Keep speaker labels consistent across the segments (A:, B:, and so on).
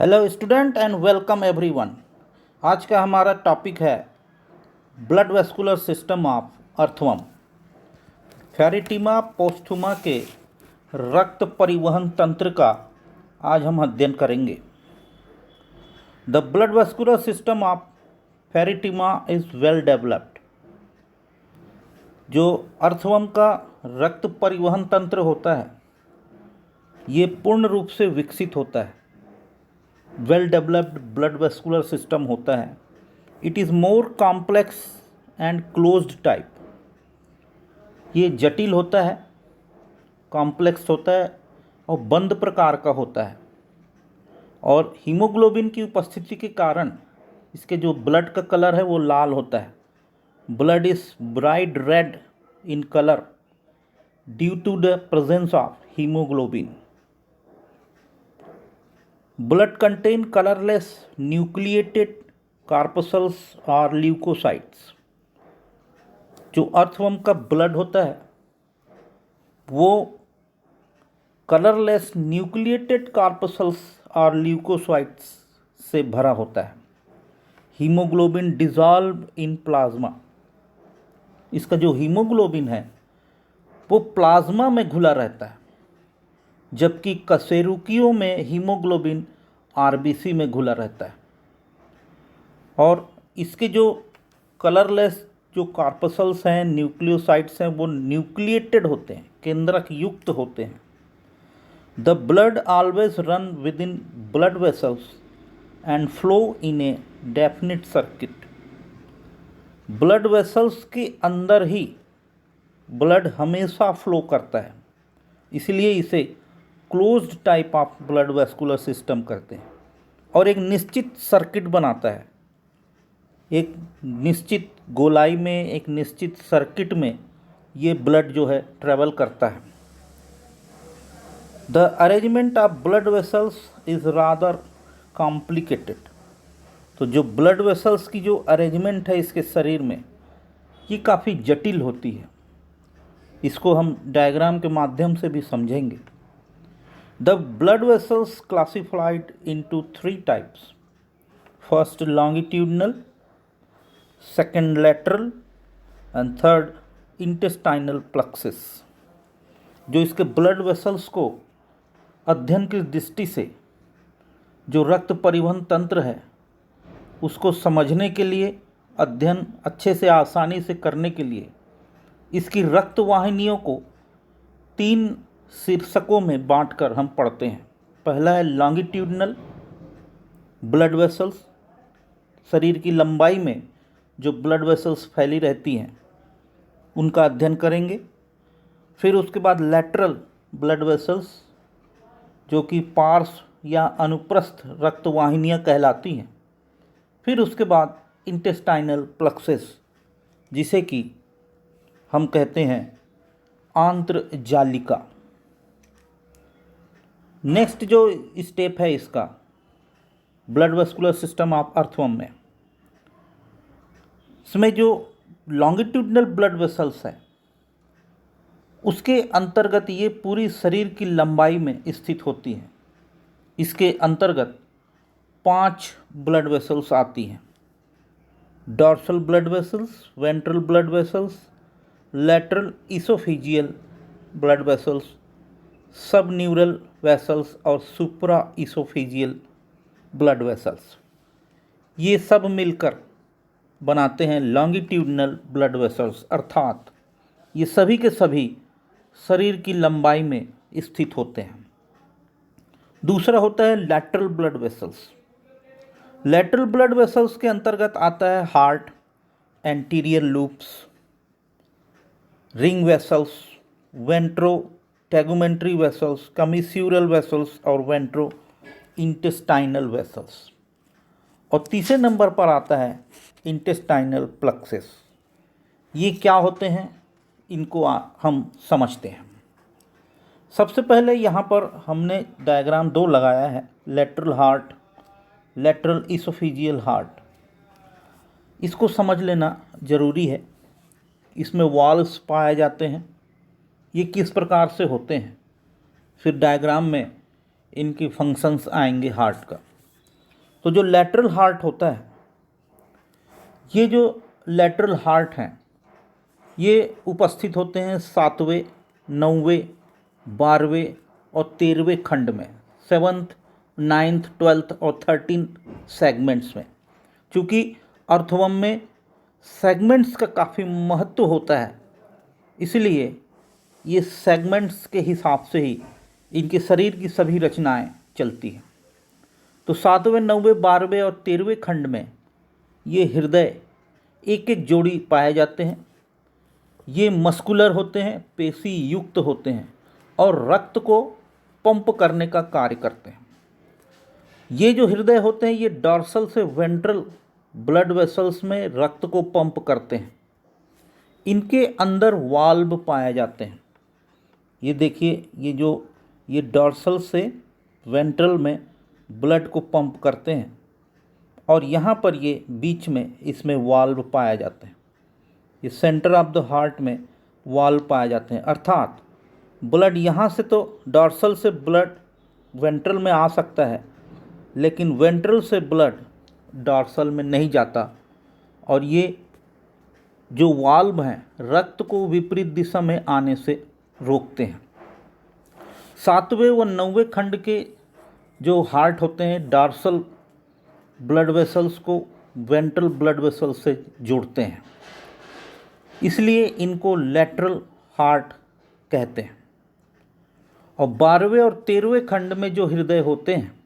A: Hello student and welcome everyone. आज का हमारा टॉपिक है blood vascular system of earthworm. Pheretima posthuma के रक्त परिवहन तंत्र का आज हम अध्ययन करेंगे। The blood vascular system of Pheretima is well developed. जो अर्थवर्म का रक्त परिवहन तंत्र होता है ये पूर्ण रूप से विकसित होता है, well developed blood vascular system होता है। It is more complex and closed type. ये जटिल होता है, कॉम्प्लेक्स होता है और बंद प्रकार का होता है। और हीमोग्लोबिन की उपस्थिति के कारण इसके जो ब्लड का कलर है वो लाल होता है। Blood is bright red in colour due to the presence of haemoglobin. Blood contain colorless nucleated corpuscles or leukocytes। जो अर्थवर्म का ब्लड होता है वो कलरलेस न्यूक्लिएटेड कार्पसल्स और ल्यूकोसाइट्स से भरा होता है। Haemoglobin dissolve in plasma. इसका जो हीमोग्लोबिन है वो प्लाज्मा में घुला रहता है, जबकि कशेरुकियों में हीमोग्लोबिन आरबीसी में घुला रहता है। और इसके जो कलरलेस जो कार्पसल्स हैं, न्यूक्लियोसाइट्स हैं, वो न्यूक्लिएटेड होते हैं, केंद्रक युक्त होते हैं। The blood always run with in blood vessels and flow in A definite circuit. Blood vessels के अंदर ही ब्लड हमेशा फ्लो करता है, इसलिए इसे closed type of blood vascular system करते हैं। और एक निश्चित सर्किट बनाता है, एक निश्चित गोलाई में, एक निश्चित सर्किट में ये ब्लड जो है ट्रेवल करता है। The arrangement of blood vessels is rather complicated. तो जो ब्लड वेसल्स की जो अरेंजमेंट है इसके शरीर में ये काफ़ी जटिल होती है। इसको हम डायग्राम के माध्यम से भी समझेंगे। The blood vessels classified into three types. First longitudinal, second lateral and third intestinal plexus। जो इसके ब्लड वेसल्स को अध्ययन की दृष्टि से जो रक्त परिवहन तंत्र है उसको समझने के लिए, अध्ययन अच्छे से आसानी से करने के लिए इसकी रक्त वाहिनियों को तीन शीर्षकों में बांटकर हम पढ़ते हैं। पहला है लॉन्गिट्यूडनल ब्लड वेसल्स, शरीर की लंबाई में जो ब्लड वेसल्स फैली रहती हैं उनका अध्ययन करेंगे। फिर उसके बाद लैटरल ब्लड वेसल्स जो कि पार्श्व या अनुप्रस्थ रक्त वाहिनियाँ कहलाती हैं। फिर उसके बाद इंटेस्टाइनल प्लक्सेस जिसे कि हम कहते हैं आंत्र जालिका। नेक्स्ट जो स्टेप है इसका blood vascular system of earthworm में, इसमें जो लॉन्गिट्यूडनल ब्लड वेसल्स है उसके अंतर्गत ये पूरी शरीर की लंबाई में स्थित होती हैं। इसके अंतर्गत 5 ब्लड वेसल्स आती हैं। Dorsal blood vessels, ventral blood vessels, lateral oesophageal blood vessels, सब न्यूरल वेसल्स और सुप्रा इसोफेजियल ब्लड वेसल्स। ये सब मिलकर बनाते हैं लॉन्गिट्यूडनल ब्लड वेसल्स, अर्थात ये सभी के सभी शरीर की लंबाई में स्थित होते हैं। दूसरा होता है lateral blood vessels. Lateral blood vessels के अंतर्गत आता है heart, anterior loops, ring vessels, ventro tegumentary vessels, commissural vessels और वेंट्रो इंटेस्टाइनल वेसल्स। और तीसरे नंबर पर आता है इंटेस्टाइनल प्लक्सेस। ये क्या होते हैं इनको हम समझते हैं। सबसे पहले यहाँ पर हमने डायग्राम 2 लगाया है, lateral heart, lateral oesophageal heart. इसको समझ लेना ज़रूरी है। इसमें वॉल्स पाए जाते हैं, ये किस प्रकार से होते हैं, फिर डायग्राम में इनकी फंक्शंस आएंगे हार्ट का। तो जो लैटरल हार्ट होता है, ये जो लैटरल हार्ट हैं ये उपस्थित होते हैं 7वें, 9वें, 12वें और 13वें खंड में, 7th, 9th, 12th और 13th सेगमेंट्स में। चूँकि अर्थवम में सेगमेंट्स का काफ़ी महत्व होता है, इसलिए ये सेगमेंट्स के हिसाब से ही इनके शरीर की सभी रचनाएं चलती हैं। तो 7वें, 9वें, 12वें और 13वें खंड में ये हृदय एक एक जोड़ी पाए जाते हैं। ये मस्कुलर होते हैं, पेशी युक्त होते हैं और रक्त को पंप करने का कार्य करते हैं। ये जो हृदय होते हैं ये डॉर्सल से वेंट्रल ब्लड वेसल्स में रक्त को पंप करते हैं। इनके अंदर वाल्व पाए जाते हैं। ये देखिए, ये डॉर्सल से वेंट्रल में ब्लड को पंप करते हैं और यहाँ पर ये बीच में इसमें वाल्व पाए जाते हैं। ये सेंटर ऑफ द हार्ट में वाल्व पाए जाते हैं, अर्थात ब्लड यहाँ से तो डॉर्सल से ब्लड वेंट्रल में आ सकता है, लेकिन वेंट्रल से ब्लड डॉर्सल में नहीं जाता और ये जो वाल्व हैं रक्त को विपरीत दिशा में आने से रोकते हैं। 7वें व 9वें खंड के जो हार्ट होते हैं डॉर्सल ब्लड वेसल्स को वेंट्रल ब्लड वेसल्स से जोड़ते हैं, इसलिए इनको लैटरल हार्ट कहते हैं। और 12वें और 13वें खंड में जो हृदय होते हैं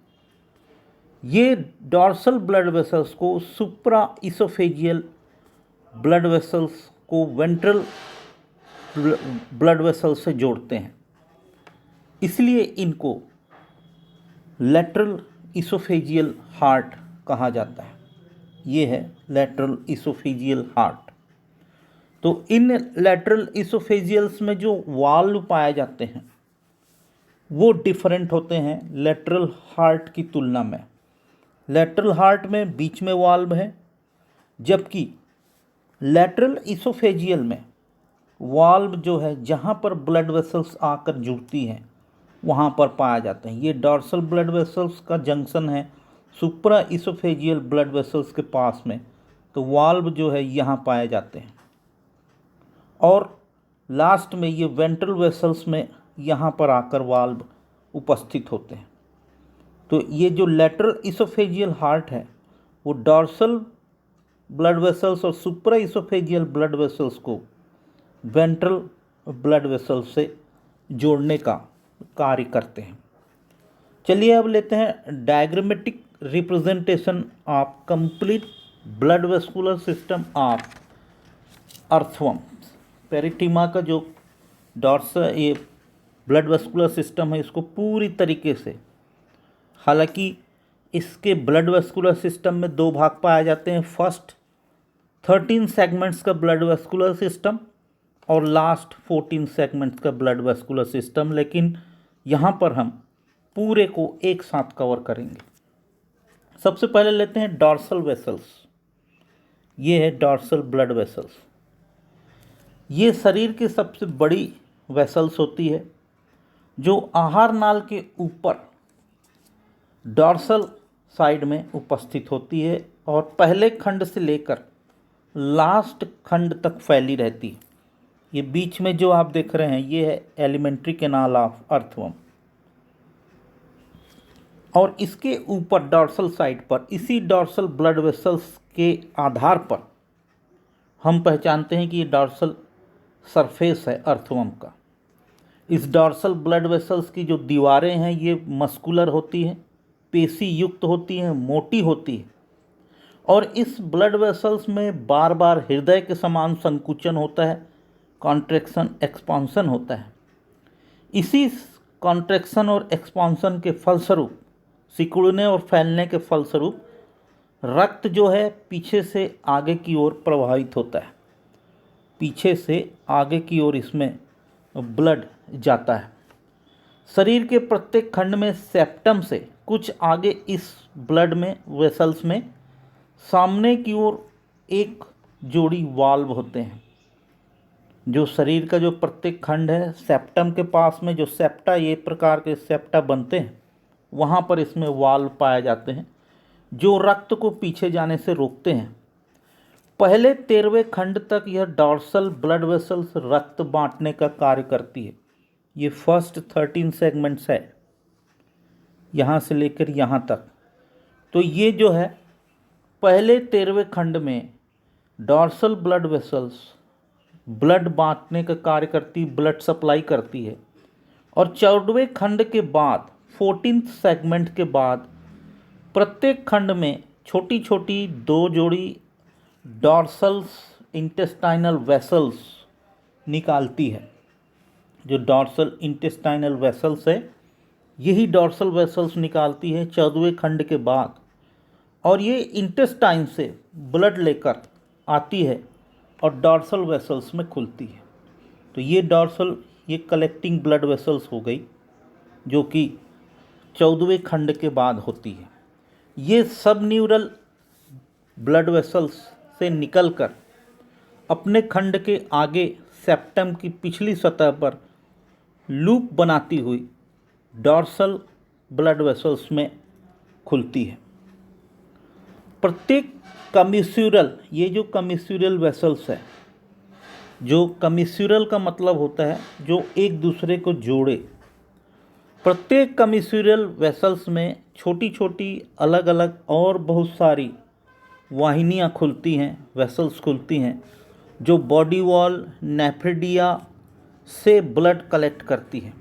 A: ये डॉर्सल ब्लड वेसल्स को सुप्रा इसोफेजियल ब्लड वेसल्स को वेंट्रल ब्लड वेसल्स से जोड़ते हैं, इसलिए इनको लैटरल इसोफेजियल हार्ट कहा जाता है। ये है लैटरल इसोफेजियल हार्ट। तो इन लैटरल इसोफेजियल्स में जो वाल्व पाए जाते हैं वो डिफरेंट होते हैं लैटरल हार्ट की तुलना में। लैटरल हार्ट में बीच में वाल्व है, जबकि लैटरल इसोफेजियल में वाल्व जो है जहाँ पर ब्लड वेसल्स आकर जुड़ती हैं वहाँ पर पाया जाते हैं। ये डॉर्सल ब्लड वेसल्स का जंक्शन है सुप्रा इसोफेजियल ब्लड वेसल्स के पास में, तो वाल्व जो है यहाँ पाए जाते हैं। और लास्ट में ये वेंट्रल वेसल्स में यहाँ पर आकर वाल्व उपस्थित होते हैं। तो ये जो लैटरल इसोफेजियल हार्ट है वो डॉर्सल ब्लड वेसल्स और सुप्रा इसोफेजियल ब्लड वेसल्स को वेंट्रल ब्लड वेसल्स से जोड़ने का कार्य करते हैं। चलिए अब लेते हैं diagrammatic representation of complete blood vascular system of earthworm. Pheretima का जो ये ब्लड वेस्कुलर सिस्टम है इसको पूरी तरीके से, हालांकि इसके ब्लड वेस्कुलर सिस्टम में दो भाग पाए जाते हैं, फर्स्ट 13 सेगमेंट्स का ब्लड वेस्कुलर सिस्टम और लास्ट 14 सेगमेंट्स का ब्लड वेस्कुलर सिस्टम, लेकिन यहाँ पर हम पूरे को एक साथ कवर करेंगे। सबसे पहले लेते हैं डॉर्सल वेसल्स। ये है डॉर्सल ब्लड वेसल्स। ये शरीर की सबसे बड़ी वेसल्स होती है जो आहार नाल के ऊपर डॉर्सल साइड में उपस्थित होती है और पहले खंड से लेकर लास्ट खंड तक फैली रहती है। ये बीच में जो आप देख रहे हैं ये है एलिमेंट्री कैनाल ऑफ अर्थवर्म, और इसके ऊपर डॉर्सल साइड पर इसी डॉर्सल ब्लड वेसल्स के आधार पर हम पहचानते हैं कि ये डॉर्सल सरफेस है अर्थवर्म का। इस डॉर्सल ब्लड वेसल्स की जो दीवारें हैं ये मस्कुलर होती हैं, पेशी युक्त होती हैं, मोटी होती है, और इस ब्लड वेसल्स में बार बार हृदय के समान संकुचन होता है, कॉन्ट्रैक्शन एक्सपांसन होता है। इसी कॉन्ट्रैक्शन और एक्सपांसन के फलस्वरूप, सिकुड़ने और फैलने के फलस्वरूप रक्त जो है पीछे से आगे की ओर प्रवाहित होता है, पीछे से आगे की ओर इसमें ब्लड जाता है। शरीर के प्रत्येक खंड में सेप्टम से कुछ आगे इस ब्लड में वेसल्स में सामने की ओर एक जोड़ी वाल्व होते हैं। जो शरीर का जो प्रत्येक खंड है सेप्टम के पास में जो सेप्टा, ये प्रकार के सेप्टा बनते हैं, वहाँ पर इसमें वाल्व पाए जाते हैं जो रक्त को पीछे जाने से रोकते हैं। पहले 13वें खंड तक यह डॉर्सल ब्लड वेसल्स रक्त बांटने का कार्य करती है। ये फर्स्ट 13 सेगमेंट्स है, यहाँ से लेकर यहाँ तक। तो ये जो है पहले 13वें खंड में डॉर्सल ब्लड वेसल्स ब्लड बांटने का कार्य करती, ब्लड सप्लाई करती है। और 14वें खंड के बाद 14th सेगमेंट के बाद प्रत्येक खंड में छोटी छोटी 2 जोड़ी डॉर्सल्स इंटेस्टाइनल वेसल्स निकालती है। जो डॉर्सल इंटेस्टाइनल वेसल्स है, यही डॉर्सल वेसल्स निकालती है 14वें खंड के बाद, और ये इंटेस्टाइन से ब्लड लेकर आती है और डॉर्सल वेसल्स में खुलती है। तो ये कलेक्टिंग ब्लड वेसल्स हो गई, जो कि 14वें खंड के बाद होती है। ये सब न्यूरल ब्लड वेसल्स से निकलकर अपने खंड के आगे सेप्टम की पिछली सतह पर लूप बनाती हुई डॉर्सल ब्लड वेसल्स में खुलती है। प्रत्येक कमिस्यूरल, ये जो कमिस्यूरल वेसल्स है, जो कमिस्यूरल का मतलब होता है जो एक दूसरे को जोड़े, प्रत्येक कमिस्यूरल वेसल्स में छोटी छोटी अलग अलग और बहुत सारी वाहिनियाँ खुलती हैं, वेसल्स खुलती हैं, जो बॉडी वॉल नेफ्रिडिया से ब्लड कलेक्ट करती है।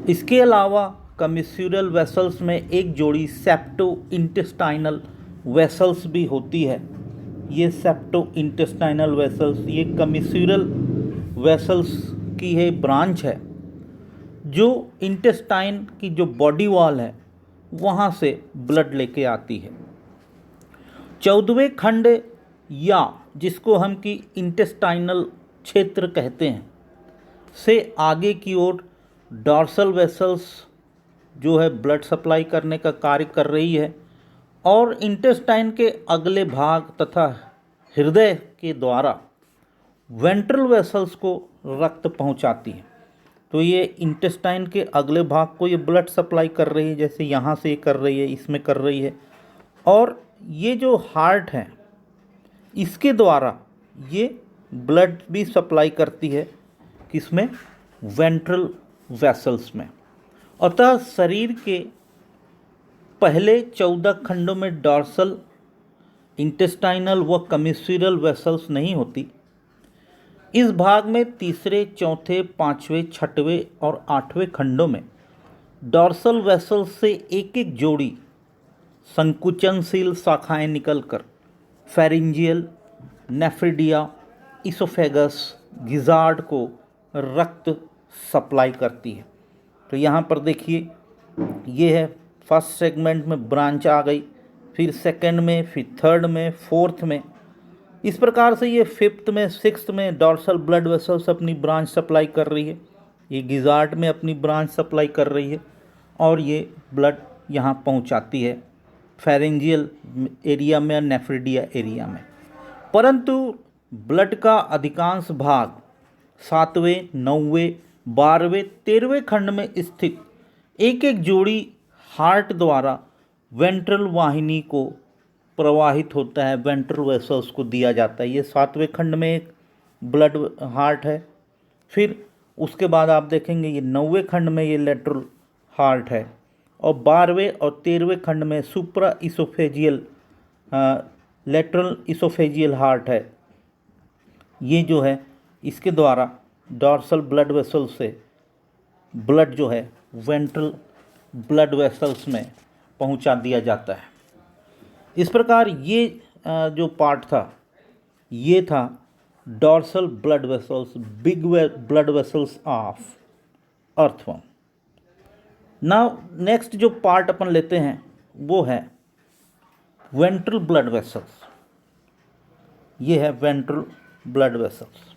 A: इसके अलावा कमिस्यूरल वेसल्स में एक जोड़ी सेप्टो इंटेस्टाइनल वेसल्स भी होती है। ये सेप्टो इंटेस्टाइनल वेसल्स ये कमिस्यूरल वेसल्स की है ब्रांच है, जो इंटेस्टाइन की जो बॉडी वॉल है वहाँ से ब्लड लेके आती है। 14वें खंड, या जिसको हम कि इंटेस्टाइनल क्षेत्र कहते हैं, से आगे की ओर डॉर्सल वेसल्स जो है ब्लड सप्लाई करने का कार्य कर रही है, और इंटेस्टाइन के अगले भाग तथा हृदय के द्वारा वेंट्रल वेसल्स को रक्त पहुंचाती है। तो ये इंटेस्टाइन के अगले भाग को ये ब्लड सप्लाई कर रही है, जैसे यहाँ से ये कर रही है, इसमें कर रही है। और ये जो हार्ट है, इसके द्वारा ये ब्लड भी सप्लाई करती है, किसमें? वेंट्रल वेसल्स में। अतः शरीर के पहले 14 खंडों में डॉर्सल, इंटेस्टाइनल व कमिस्यूरल वेसल्स नहीं होती। इस भाग में तीसरे, चौथे, पाँचवें, छठवें और 8वें खंडों में डॉर्सल वेसल्स से एक एक जोड़ी संकुचनशील शाखाएं निकलकर फेरिंजियल, नेफ्रिडिया, इसोफेगस, गिजार्ड को रक्त सप्लाई करती है। तो यहाँ पर देखिए, ये है फर्स्ट सेगमेंट में ब्रांच आ गई, फिर सेकंड में, फिर थर्ड में, फोर्थ में, इस प्रकार से ये फिफ्थ में, सिक्स्थ में डॉर्सल ब्लड वेसल्स अपनी ब्रांच सप्लाई कर रही है। ये गिजार्ड में अपनी ब्रांच सप्लाई कर रही है, और ये ब्लड यहाँ पहुँचाती है फेरेंजियल एरिया में, नेफ्रिडिया एरिया में। परंतु ब्लड का अधिकांश भाग 7वें, 9वें, 12वें, 13वें खंड में स्थित एक एक जोड़ी हार्ट द्वारा वेंट्रल वाहिनी को प्रवाहित होता है, वेंट्रल वेसल्स को दिया जाता है। ये 7वें खंड में एक ब्लड हार्ट है। फिर उसके बाद आप देखेंगे ये 9वें खंड में ये लेटरल हार्ट है, और 12वें और 13वें खंड में सुप्रा इसोफेजियल लेटरल इसोफेजियल हार्ट है। ये जो है इसके द्वारा डॉर्सल ब्लड वेसल से ब्लड जो है वेंट्रल ब्लड वेसल्स में पहुंचा दिया जाता है। इस प्रकार ये जो पार्ट था, ये था dorsal blood vessels, big blood vessels of earthworm. Now next जो पार्ट अपन लेते हैं वो है वेंट्रल ब्लड वेसल्स। ये है वेंट्रल ब्लड वेसल्स।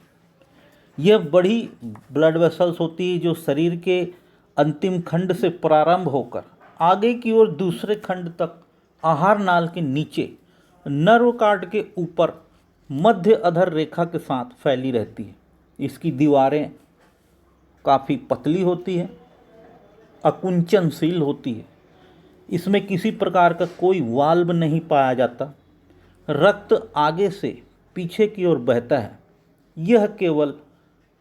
A: यह बड़ी ब्लड वेसल्स होती है जो शरीर के अंतिम खंड से प्रारंभ होकर आगे की ओर दूसरे खंड तक आहार नाल के नीचे नर्व कार्ड के ऊपर मध्य अधर रेखा के साथ फैली रहती है। इसकी दीवारें काफ़ी पतली होती है, अकुंचनशील होती है। इसमें किसी प्रकार का कोई वाल्व नहीं पाया जाता। रक्त आगे से पीछे की ओर बहता है। यह केवल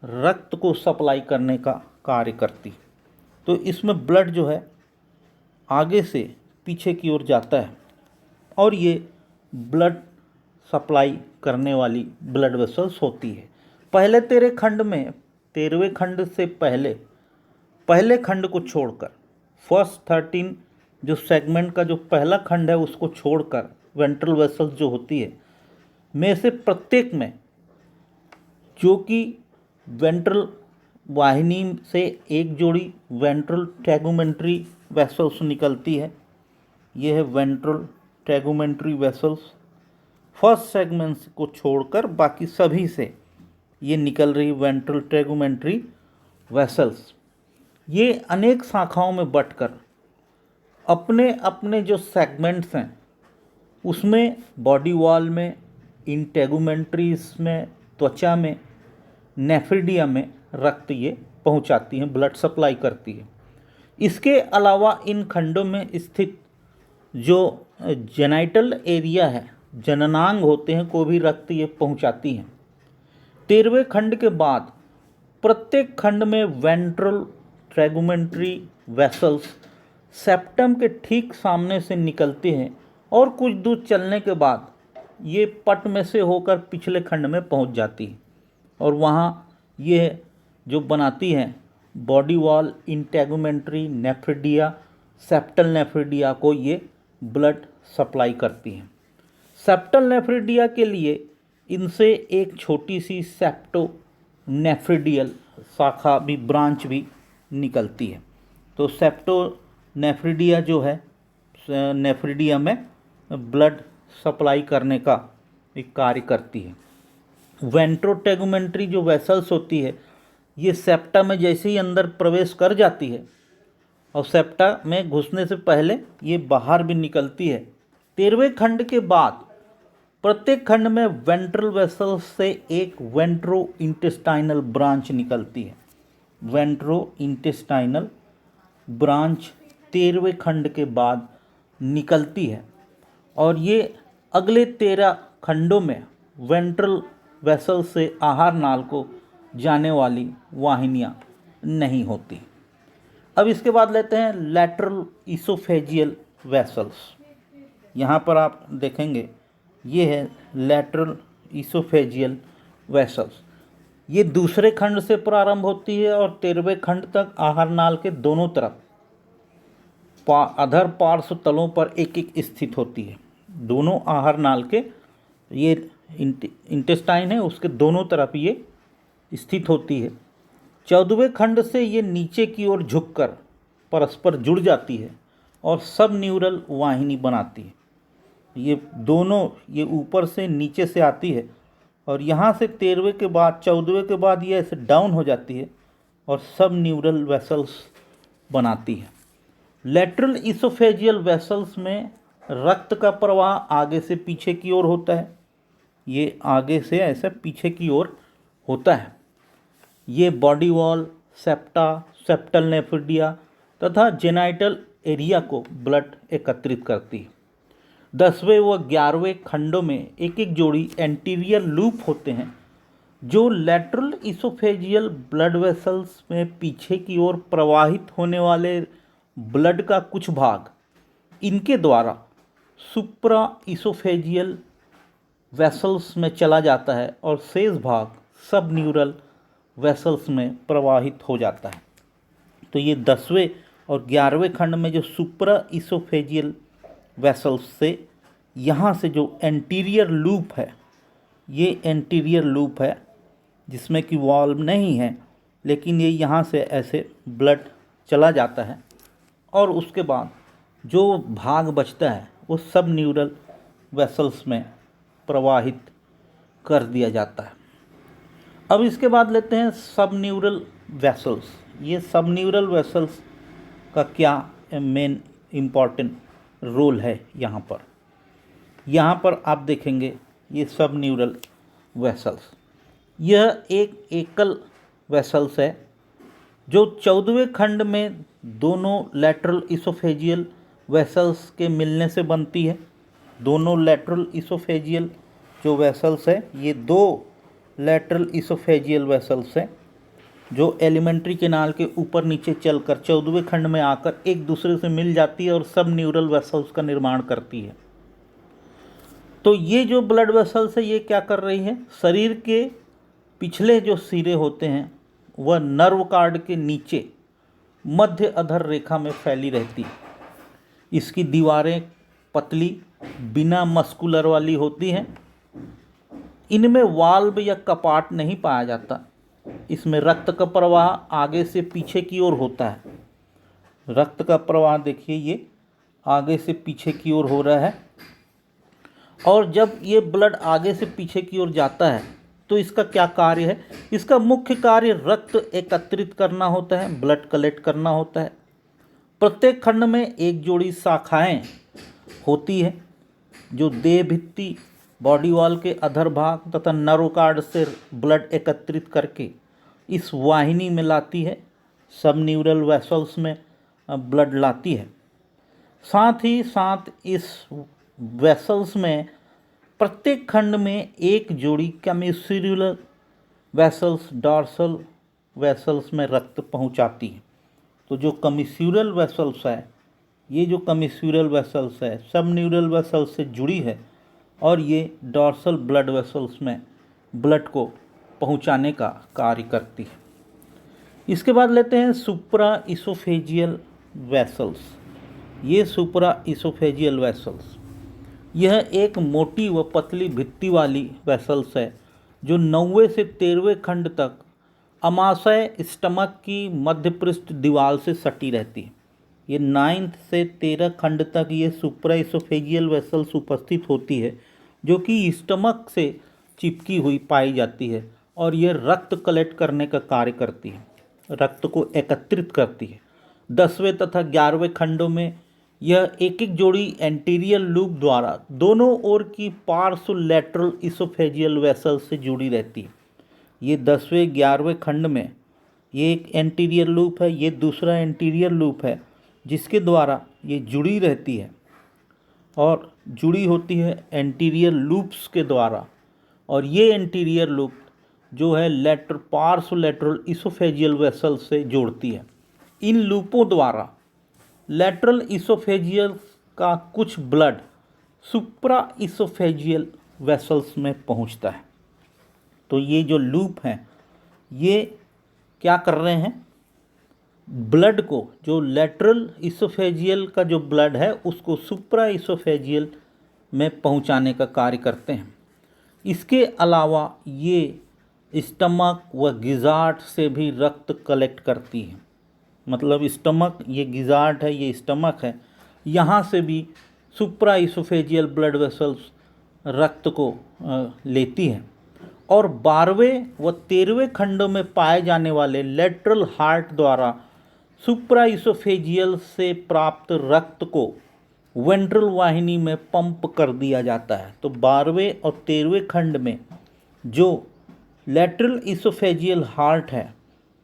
A: रक्त को सप्लाई करने का कार्य करती। तो इसमें ब्लड जो है आगे से पीछे की ओर जाता है और ये ब्लड सप्लाई करने वाली ब्लड वेसल्स होती है। पहले 13वें खंड से पहले खंड को छोड़कर, फर्स्ट 13 जो सेगमेंट का जो पहला खंड है उसको छोड़कर वेंट्रल वेसल्स जो होती है में से प्रत्येक में, जो कि वेंट्रल वाहिनी से एक जोड़ी वेंट्रल टैगुमेंट्री वेसल्स निकलती है। यह है वेंट्रल टैगुमेंट्री वेसल्स। फर्स्ट सेगमेंट को छोड़कर बाकी सभी से ये निकल रही वेंट्रल टैगुमेंट्री वेसल्स। ये अनेक शाखाओं में बंटकर अपने अपने जो सेगमेंट्स हैं उसमें बॉडी वॉल में, इन टैगुमेंट्रीज में, त्वचा में, नेफ्रिडिया में रक्त ये पहुंचाती हैं, ब्लड सप्लाई करती है। इसके अलावा इन खंडों में स्थित जो जेनाइटल एरिया है, जननांग होते हैं, को भी रक्त ये पहुंचाती हैं। 13वें खंड के बाद प्रत्येक खंड में वेंट्रल टैगुमेंट्री वेसल्स सेप्टम के ठीक सामने से निकलते हैं और कुछ दूर चलने के बाद ये पट में से होकर पिछले खंड में पहुंच जाती है और वहाँ ये जो बनाती हैं body wall, integumentary, nephridia, septal nephridia को ये ब्लड सप्लाई करती हैं। सेप्टल नेफ्रिडिया के लिए इनसे एक छोटी सी सेप्टो नेफ्रिडियल शाखा भी, ब्रांच भी निकलती है। तो सेप्टो नेफ्रिडिया जो है, नेफ्रिडिया में ब्लड सप्लाई करने का एक कार्य करती है। वेंट्रोटैगुमेंट्री जो वेसल्स होती है ये सेप्टा में जैसे ही अंदर प्रवेश कर जाती है और सेप्टा में घुसने से पहले ये बाहर भी निकलती है। 13वें खंड के बाद प्रत्येक खंड में वेंट्रल वेसल्स से एक वेंट्रो इंटेस्टाइनल ब्रांच निकलती है। वेंट्रो इंटेस्टाइनल ब्रांच 13वें खंड के बाद निकलती है और ये अगले 13 खंडों में वेंट्रल वेसल से आहार नाल को जाने वाली वाहिनियाँ नहीं होती। अब इसके बाद लेते हैं लैटरल इसोफेजियल वेसल्स। यहाँ पर आप देखेंगे ये है लैटरल इसोफेजियल वेसल्स। ये दूसरे खंड से प्रारंभ होती है और 13वें खंड तक आहार नाल के दोनों तरफ अधर पार्श्व तलों पर एक एक स्थित होती है। दोनों आहार नाल के ये इंटेस्टाइन है उसके दोनों तरफ ये स्थित होती है। 14वें खंड से ये नीचे की ओर झुककर परस्पर जुड़ जाती है और सब न्यूरल वाहिनी बनाती है। ये दोनों ये ऊपर से नीचे से आती है और यहाँ से 13वें के बाद 14वें के बाद ये ऐसे डाउन हो जाती है और सब न्यूरल वेसल्स बनाती है। लैटरल इसोफेजियल वेसल्स में रक्त का प्रवाह आगे से पीछे की ओर होता है। ये आगे से ऐसे पीछे की ओर होता है। ये body wall, septa, septal nephridia तथा जेनाइटल एरिया को ब्लड एकत्रित करती है। 10वें व 11वें खंडों में एक एक जोड़ी एंटीरियर लूप होते हैं जो लैटरल इसोफेजियल ब्लड वेसल्स में पीछे की ओर प्रवाहित होने वाले ब्लड का कुछ भाग इनके द्वारा सुप्रा इसोफेजियल वेसल्स में चला जाता है और शेष भाग सब न्यूरल वेसल्स में प्रवाहित हो जाता है। तो ये 10वें और 11वें खंड में जो सुप्रा इसोफेजियल वेसल्स से यहाँ से जो एंटीरियर लूप है, ये एंटीरियर लूप है जिसमें कि वॉल्व नहीं है, लेकिन ये यहाँ से ऐसे ब्लड चला जाता है और उसके बाद जो भाग बचता है वो सब न्यूरल वेसल्स में प्रवाहित कर दिया जाता है। अब इसके बाद लेते हैं सब न्यूरल वेसल्स। ये सब न्यूरल वेसल्स का क्या मेन इम्पॉर्टेंट रोल है यहाँ पर आप देखेंगे ये सब न्यूरल वेसल्स, यह एक एकल वेसल्स है जो 14वें खंड में दोनों लैटरल इसोफेजियल वेसल्स के मिलने से बनती है। दोनों लेटरल इसोफेजियल जो वेसल्स है, ये दो लेटरल इसोफेजियल वेसल्स हैं जो एलिमेंट्री कैनाल के ऊपर नीचे चलकर 14वें खंड में आकर एक दूसरे से मिल जाती है और सब न्यूरल वेसल्स का निर्माण करती है। तो ये जो ब्लड वेसल्स है ये क्या कर रही है, शरीर के पिछले जो सिरे होते हैं वह नर्व कार्ड के नीचे मध्य अधर रेखा में फैली रहती है। इसकी दीवारें पतली बिना मस्कुलर वाली होती हैं। इनमें वाल्व या कपाट नहीं पाया जाता। इसमें रक्त का प्रवाह आगे से पीछे की ओर होता है। रक्त का प्रवाह देखिए ये आगे से पीछे की ओर हो रहा है, और जब ये ब्लड आगे से पीछे की ओर जाता है तो इसका क्या कार्य है, इसका मुख्य कार्य रक्त एकत्रित करना होता है, ब्लड कलेक्ट करना होता है। प्रत्येक खंड में एक जोड़ी शाखाएं होती है जो देह भित्ति, बॉडी वॉल के अधर भाग तथा नर्व कार्ड से ब्लड एकत्रित करके इस वाहिनी में लाती है, सब न्यूरल वेसल्स में ब्लड लाती है। साथ ही साथ इस वेसल्स में प्रत्येक खंड में एक जोड़ी कमिस्यूरल वेसल्स डॉर्सल वेसल्स में रक्त पहुंचाती है। तो जो कमिस्यूरल वेसल्स है, ये जो कमिस्यूरल वेसल्स है सब न्यूरल वेसल्स से जुड़ी है और ये डॉर्सल ब्लड वेसल्स में ब्लड को पहुंचाने का कार्य करती है। इसके बाद लेते हैं सुप्रा इसोफेजियल वेसल्स। ये सुप्रा इसोफेजियल वेसल्स यह एक मोटी व पतली भित्ति वाली वेसल्स है जो 9वें से 13वें खंड तक अमाशय स्टमक की मध्य पृष्ठ दीवार से सटी रहती है। ये 9 से 13 खंड तक ये सुप्रा इसोफेजियल वेसल्स उपस्थित होती है जो कि स्टमक से चिपकी हुई पाई जाती है और ये रक्त कलेक्ट करने का कार्य करती है, रक्त को एकत्रित करती है। 10वें तथा 11वें खंडों में यह एक एक जोड़ी एंटीरियर लूप द्वारा दोनों ओर की पार्श्व लेटरल इसोफेजियल वेसल से जुड़ी रहती है। ये 10वें 11वें खंड में ये एक एंटीरियर लूप है, ये दूसरा एंटीरियर लूप है जिसके द्वारा ये जुड़ी रहती है और जुड़ी होती है एंटीरियर लूप्स के द्वारा। और ये एंटीरियर लूप जो है पार्श्व लेटरल इसोफेजियल वेसल से जोड़ती है। इन लूपों द्वारा लेटरल इसोफेजियल का कुछ ब्लड सुप्रा इसोफेजियल वेसल्स में पहुंचता है। तो ये जो लूप हैं ये क्या कर रहे हैं, ब्लड को, जो लेटरल इसोफेजियल का जो ब्लड है उसको सुप्रा इसोफेजियल में पहुंचाने का कार्य करते हैं। इसके अलावा ये स्टमक व गिजार्ड से भी रक्त कलेक्ट करती है। मतलब स्टमक, ये गिजार्ड है, ये स्टमक है, यहाँ से भी सुप्रा इसोफेजियल ब्लड वेसल्स रक्त को लेती है। और 12वें व 13वें खंडों में पाए जाने वाले लेटरल हार्ट द्वारा सुप्रा इसोफेजियल से प्राप्त रक्त को वेंट्रल वाहिनी में पंप कर दिया जाता है। तो 12वें और 13वें खंड में जो लेटरल इसोफेजियल हार्ट है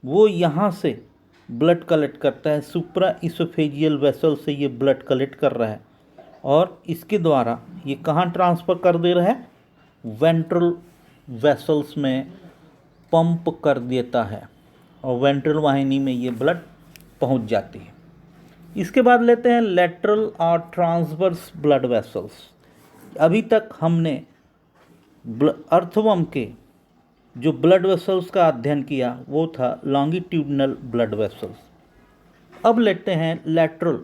A: वो यहाँ से ब्लड कलेक्ट करता है, सुप्रा इसोफेजियल वेसल से ये ब्लड कलेक्ट कर रहा है और इसके द्वारा ये कहाँ ट्रांसफ़र कर दे रहा है, वेंट्रल वेसल्स में पंप कर देता है और वेंट्रल वाहिनी में ये ब्लड पहुंच जाती है। इसके बाद लेते हैं लेटरल और ट्रांसवर्स ब्लड वेसल्स। अभी तक हमने अर्थवर्म के जो ब्लड वेसल्स का अध्ययन किया वो था लॉन्गिट्यूडनल ब्लड वेसल्स। अब लेते हैं लेटरल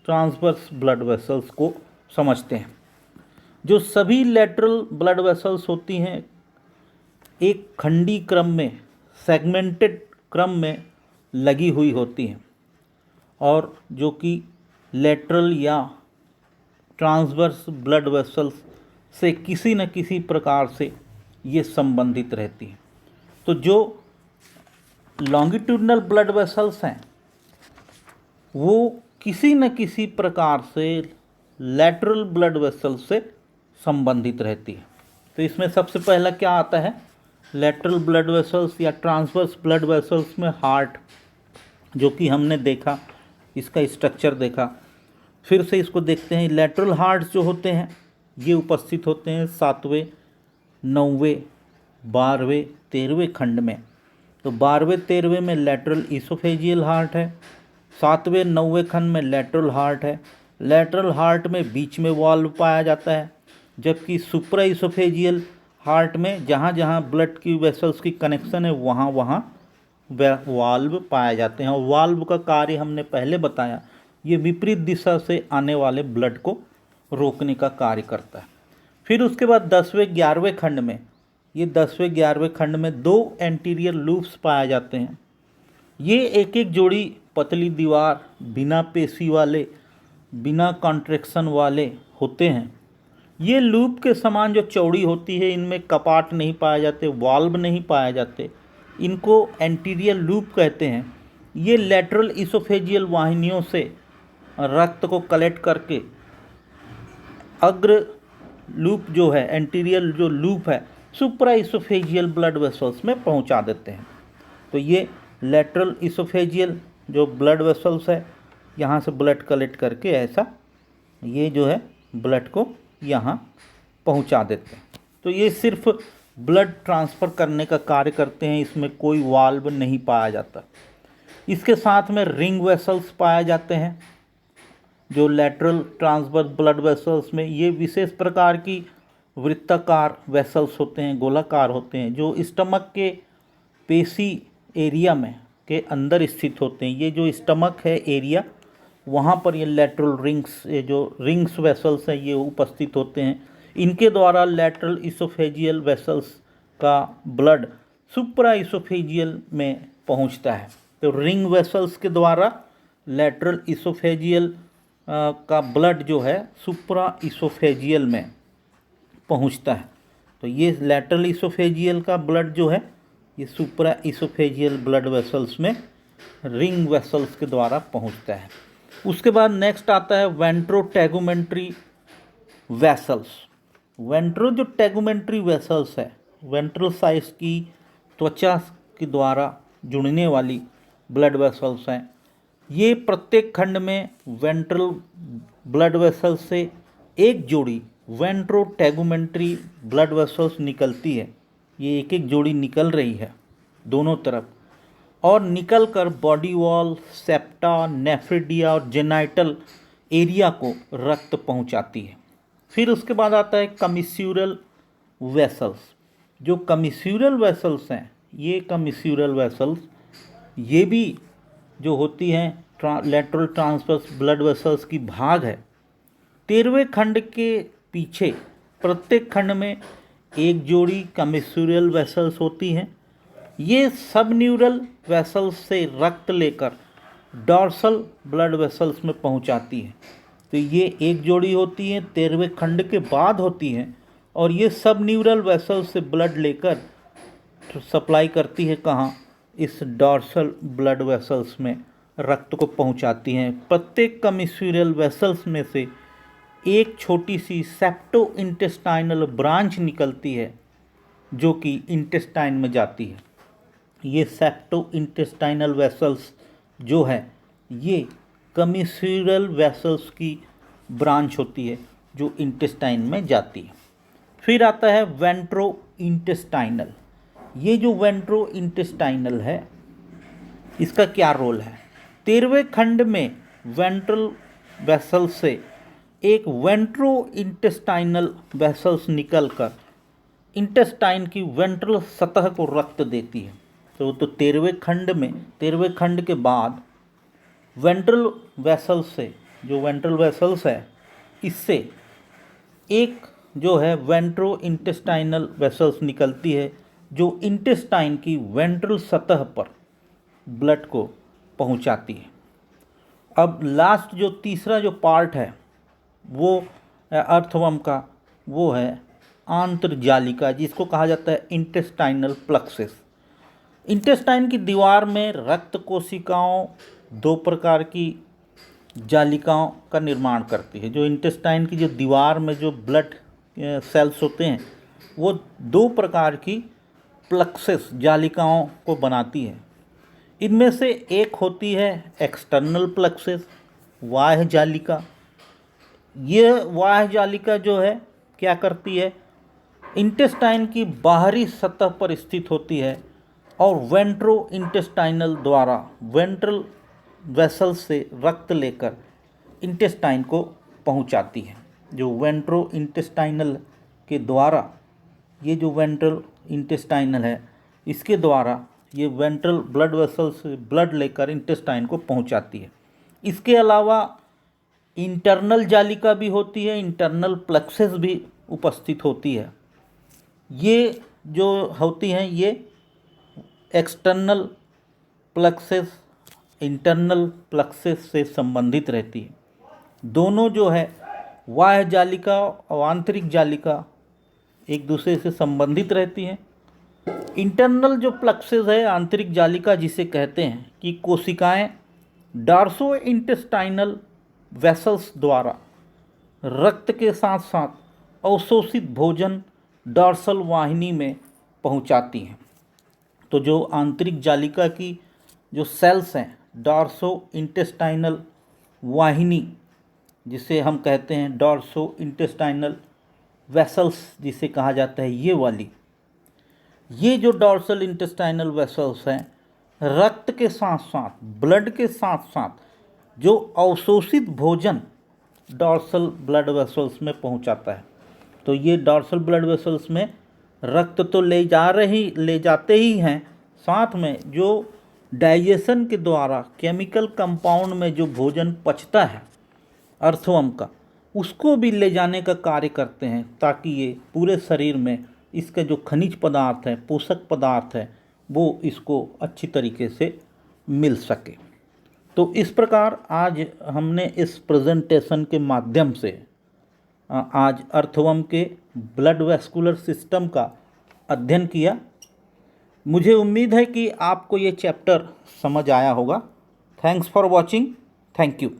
A: ट्रांसवर्स ब्लड वेसल्स को समझते हैं। जो सभी लेटरल ब्लड वेसल्स होती हैं एक खंडी क्रम में, सेगमेंटेड क्रम में लगी हुई होती हैं और जो कि लेटरल या ट्रांसवर्स ब्लड वेसल्स से किसी न किसी प्रकार से ये संबंधित रहती है। तो जो लॉन्गिट्यूडनल ब्लड वेसल्स हैं वो किसी न किसी प्रकार से लेटरल ब्लड वेसल्स से संबंधित रहती है। तो इसमें सबसे पहला क्या आता है, लेटरल ब्लड वेसल्स या ट्रांसवर्स ब्लड वेसल्स में हार्ट, जो कि हमने देखा, इसका स्ट्रक्चर देखा। फिर से इसको देखते हैं। लैटरल हार्ट्स जो होते हैं ये उपस्थित होते हैं 7वें, 9वें, 12वें, 13वें खंड में। तो 12वें 13वें में लैटरल इसोफेजियल हार्ट है, 7वें 9वें खंड में लैटरल हार्ट है। लैटरल हार्ट में बीच में वाल्व पाया जाता है, जबकि सुप्रा इसोफेजियल हार्ट में जहाँ जहाँ ब्लड की वेसल्स की कनेक्शन है वहाँ वहाँ वाल्व पाए जाते हैं। और वाल्व का कार्य हमने पहले बताया, ये विपरीत दिशा से आने वाले ब्लड को रोकने का कार्य करता है। फिर उसके बाद 10वें 11वें खंड में, ये 10वें 11वें खंड में 2 एंटीरियर लूप्स पाए जाते हैं। ये एक एक जोड़ी पतली दीवार, बिना पेशी वाले, बिना कॉन्ट्रैक्शन वाले होते हैं। ये लूप के समान जो चौड़ी होती है, इनमें कपाट नहीं पाए जाते, वाल्व नहीं पाए जाते, इनको एंटीरियर लूप कहते हैं। ये लैटरल इसोफेजियल वाहिनियों से रक्त को कलेक्ट करके अग्र लूप जो है, एंटीरियर जो लूप है, सुप्रा इसोफेजियल ब्लड वेसल्स में पहुंचा देते हैं। तो ये लैटरल इसोफेजियल जो ब्लड वेसल्स है, यहाँ से ब्लड कलेक्ट करके ऐसा ये जो है ब्लड को यहाँ पहुँचा देते हैं। तो ये सिर्फ ब्लड ट्रांसफ़र करने का कार्य करते हैं, इसमें कोई वाल्व नहीं पाया जाता। इसके साथ में रिंग वेसल्स पाए जाते हैं, जो लैटरल ट्रांसवर्स ब्लड वेसल्स में ये विशेष प्रकार की वृत्ताकार वेसल्स होते हैं, गोलाकार होते हैं, जो स्टमक के पेशी एरिया में के अंदर स्थित होते हैं। ये जो स्टमक है एरिया, वहाँ पर ये लैटरल रिंग्स, ये जो रिंग्स वेसल्स हैं, ये उपस्थित होते हैं। इनके द्वारा लैटरल इसोफेजियल वेसल्स का ब्लड सुप्रा इसोफेजियल में पहुँचता है। तो रिंग वेसल्स के द्वारा लैटरल इसोफेजियल का ब्लड जो है सुप्रा इसोफेजियल में पहुंचता है। तो ये लैटरल इसोफेजियल का ब्लड जो है ये सुप्रा इसोफेजियल ब्लड वेसल्स में रिंग वेसल्स के द्वारा पहुंचता है। उसके बाद नेक्स्ट आता है वेंट्रो टैगुमेंट्री वेसल्स। वेंट्रो जो टैगुमेंट्री वेसल्स है, वेंट्रल साइज की त्वचा के द्वारा जुड़ने वाली ब्लड वेसल्स हैं। ये प्रत्येक खंड में वेंट्रल ब्लड वेसल्स से एक जोड़ी वेंट्रो टैगुमेंट्री ब्लड वेसल्स निकलती है। ये एक एक जोड़ी निकल रही है दोनों तरफ, और निकल कर बॉडी वॉल, सेप्टा, नेफ्रिडिया और जेनाइटल एरिया को रक्त पहुंचाती है। फिर उसके बाद आता है कमिस्यूरल वेसल्स। जो कमिस्यूरल वेसल्स हैं, ये कमिस्यूरल वेसल्स ये भी जो होती हैं लैटरल ट्रांसवर्स ब्लड वेसल्स की भाग है। 13वें खंड के पीछे प्रत्येक खंड में एक जोड़ी कमिस्यूरल वेसल्स होती हैं। ये सब न्यूरल वेसल्स से रक्त लेकर डॉर्सल ब्लड वेसल्स में पहुंचाती है। तो ये एक जोड़ी होती है, 13वें खंड के बाद होती हैं, और ये सब न्यूरल वेसल्स से ब्लड लेकर सप्लाई करती है कहाँ, इस डॉर्सल ब्लड वेसल्स में रक्त को पहुंचाती हैं। प्रत्येक कमिस्यूरल वेसल्स में से एक छोटी सी सेप्टो इंटेस्टाइनल ब्रांच निकलती है, जो कि इंटेस्टाइन में जाती है। ये सेप्टो इंटेस्टाइनल वेसल्स जो है, ये कमिस्यूरल वेसल्स की ब्रांच होती है जो इंटेस्टाइन में जाती है। फिर आता है वेंट्रो इंटेस्टाइनल। ये जो वेंट्रो इंटेस्टाइनल है, इसका क्या रोल है? 13वें खंड में वेंट्रल वेसल्स से एक वेंट्रो इंटेस्टाइनल वेसल्स निकलकर इंटेस्टाइन की वेंट्रल सतह को रक्त देती है। तो 13वें खंड में, 13वें खंड के बाद वेंट्रल वेसल्स से, जो वेंट्रल वेसल्स है, इससे एक जो है वेंट्रो इंटेस्टाइनल वेसल्स निकलती है, जो इंटेस्टाइन की वेंट्रल सतह पर ब्लड को पहुंचाती है। अब लास्ट जो तीसरा जो पार्ट है वो अर्थवर्म का, वो है आंतरजालिका, जिसको कहा जाता है इंटेस्टाइनल प्लक्सेस। इंटेस्टाइन की दीवार में रक्त कोशिकाओं 2 प्रकार की जालिकाओं का निर्माण करती है। जो इंटेस्टाइन की जो दीवार में जो ब्लड सेल्स होते हैं, वो 2 प्रकार की प्लक्सेस जालिकाओं को बनाती है। इनमें से एक होती है एक्सटर्नल प्लक्सेस, बाह्य जालिका, ये वाह्य जालिका जो है क्या करती है, इंटेस्टाइन की बाहरी सतह पर स्थित होती है और वेंट्रो इंटेस्टाइनल द्वारा वेंट्रल वेसल्स से रक्त लेकर इंटेस्टाइन को पहुंचाती है। जो वेंट्रो इंटेस्टाइनल के द्वारा, ये जो वेंट्रल इंटेस्टाइनल है इसके द्वारा ये वेंट्रल ब्लड वेसल्स से ब्लड लेकर इंटेस्टाइन को पहुंचाती है। इसके अलावा इंटरनल जालिका भी होती है, इंटरनल प्लेक्सेस भी उपस्थित होती है। ये जो होती हैं ये एक्सटर्नल प्लेक्सेस इंटरनल प्लेक्सेस से संबंधित रहती है। दोनों जो है बाह्य जालिका और आंतरिक जालिका एक दूसरे से संबंधित रहती हैं। इंटरनल जो प्लेक्सेस है, आंतरिक जालिका जिसे कहते हैं, कि कोशिकाएं डार्सो इंटेस्टाइनल वेसल्स द्वारा रक्त के साथ साथ अवशोषित भोजन डॉर्सल वाहिनी में पहुंचाती हैं। तो जो आंतरिक जालिका की जो सेल्स हैं, डॉर्सो इंटेस्टाइनल वाहिनी जिसे हम कहते हैं, डॉर्सो इंटेस्टाइनल वेसल्स जिसे कहा जाता है, ये वाली, ये जो डॉर्सल इंटेस्टाइनल वेसल्स हैं रक्त के साथ साथ, ब्लड के साथ साथ जो अवशोषित भोजन डॉर्सल ब्लड वेसल्स में पहुंचाता है। तो ये डॉर्सल ब्लड वेसल्स में रक्त तो ले जाते ही हैं, साथ में जो डाइजेशन के द्वारा केमिकल कंपाउंड में जो भोजन पचता है अर्थवर्म का, उसको भी ले जाने का कार्य करते हैं, ताकि ये पूरे शरीर में इसके जो खनिज पदार्थ है, पोषक पदार्थ है, वो इसको अच्छी तरीके से मिल सके। तो इस प्रकार आज हमने इस प्रेजेंटेशन के माध्यम से आज अर्थवर्म के ब्लड वेस्कुलर सिस्टम का अध्ययन किया। मुझे उम्मीद है कि आपको ये चैप्टर समझ आया होगा। Thanks for watching. Thank you.